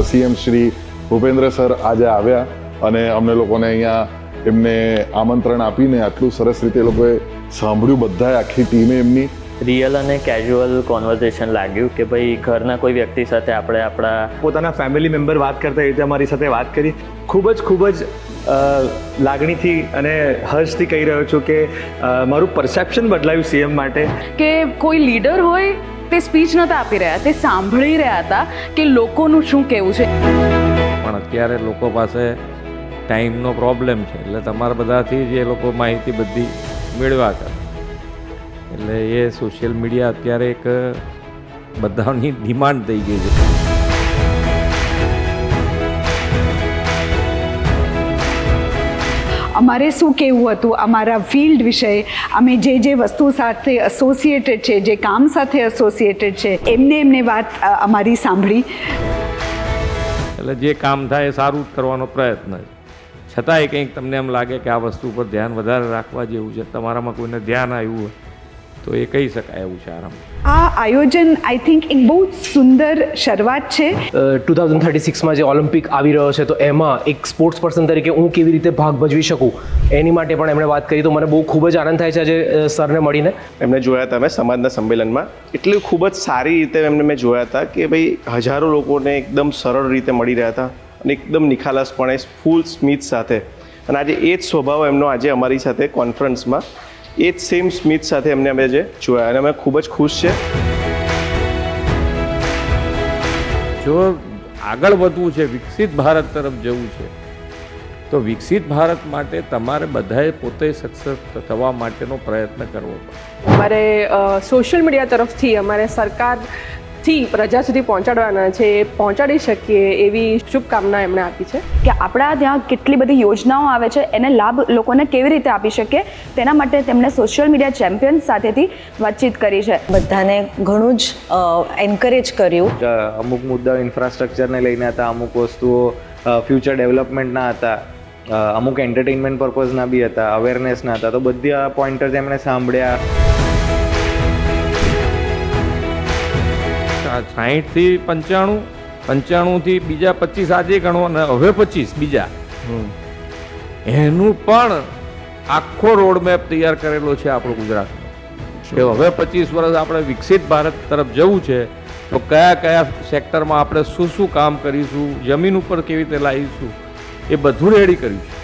CM Shri Bhupendra sir આજે આવ્યા અને અમને લોકોને અહીંયા એમને આમંત્રણ આપીને આટલું સરસ રીતે એ લોકોએ સાંભળ્યું, બધાએ આખી ટીમે એમની રિયલ અને કેઝ્યુઅલ કોન્વર્ઝેશન લાગ્યું કે ભાઈ ઘરના કોઈ વ્યક્તિ સાથે આપણે આપણા પોતાના ફેમિલી મેમ્બર વાત કરતા એ રીતે અમારી સાથે વાત કરી. ખૂબ જ લાગણીથી અને હર્ષથી કહી રહ્યો છું કે મારું પરસેપ્શન બદલાયું સીએમ માટે. કે કોઈ લીડર હોય તે સ્પીચ નહોતા આપી રહ્યા, તે સાંભળી રહ્યા હતા કે લોકોનું શું કહેવું છે. પણ અત્યારે લોકો પાસે ટાઈમનો પ્રોબ્લેમ છે, એટલે તમારા બધાથી જ એ લોકો માહિતી બધી મેળવ્યા કરે. એટલે એ સોશિયલ મીડિયા અત્યારે એક બધાની ડિમાન્ડ થઈ ગઈ છે. અમારે શું કહેવું હતું અમારા ફિલ્ડ વિશે, અમે જે વસ્તુ સાથે એસોસિએટેડ છે, જે કામ સાથે એસોસિએટેડ છે, એમને વાત અમારી સાંભળી. એટલે જે કામ થાય એ સારું જ કરવાનો પ્રયત્ન છે. છતાંય કંઈક તમને એમ લાગે કે આ વસ્તુ પર ધ્યાન વધારે રાખવા જેવું છે, તમારામાં કોઈને ધ્યાન આવ્યું હોય તો એ કહી શકાય એવું છે. આ આયોજન આઈ થિંક એક બહુ સુંદર શરૂઆત છે. 2036માં જે ઓલિમ્પિક આવી રહ્યો છે, તો એમાં એક સ્પોર્ટ્સ પર્સન તરીકે હું કેવી રીતે ભાગ ભજવી શકું એની માટે પણ એમણે વાત કરી. તો મને બહુ ખૂબ જ આનંદ થાય છે આજે સરને મળીને. એમને જોયા હતા મેં સમાજના સંમેલનમાં, એટલે ખૂબ જ સારી રીતે એમને મેં જોયા હતા કે ભાઈ હજારો લોકોને એકદમ સરળ રીતે મળી રહ્યા હતા અને એકદમ નિખાલસપણે ફૂલ સ્મિત સાથે. અને આજે એ જ સ્વભાવ એમનો આજે અમારી સાથે કોન્ફરન્સમાં એ જ સેમ સ્મિત સાથે એમને અમે જે જોયા અને અમે ખૂબ જ ખુશ છે. જો આગળ વધવું છે, વિકસિત ભારત તરફ જવું છે, તો વિકસિત ભારત માટે તમારે બધાએ પોતે સક્સેસ થવા માટેનો પ્રયત્ન કરવો પડે. અમારે સોશિયલ મીડિયા તરફથી અમારે સરકારથી પ્રજા સુધી પહોંચાડવાના છે, એ પહોંચાડી શકીએ એવી શુભકામના એમણે આપી છે. કે આપણા ત્યાં કેટલી બધી યોજનાઓ આવે છે, એને લાભ લોકોને કેવી રીતે આપી શકીએ તેના માટે તેમણે સોશિયલ મીડિયા ચેમ્પિયન્સ સાથેથી વાતચીત કરી છે. બધાને ઘણું જ એન્કરેજ કર્યું. અમુક મુદ્દાઓ ઇન્ફ્રાસ્ટ્રક્ચરને લઈને હતા, અમુક વસ્તુઓ ફ્યુચર ડેવલપમેન્ટના હતા, અમુક એન્ટરટેઇનમેન્ટ પર્પઝના બી હતા, અવેરનેસના હતા. તો બધી આ પોઈન્ટર્સ એમણે સાંભળ્યા. 60થી 95, 95થી બીજા 25 આજે ગણો અને હવે 25 બીજા, એનું પણ આખો રોડમેપ તૈયાર કરેલો છે આપણો ગુજરાતનો કે હવે 25 વર્ષ આપણે વિકસિત ભારત તરફ જવું છે, તો કયા કયા સેક્ટરમાં આપણે શું કામ કરીશું, જમીન ઉપર કેવી રીતે લાવીશું, એ બધું રેડી કર્યું છે.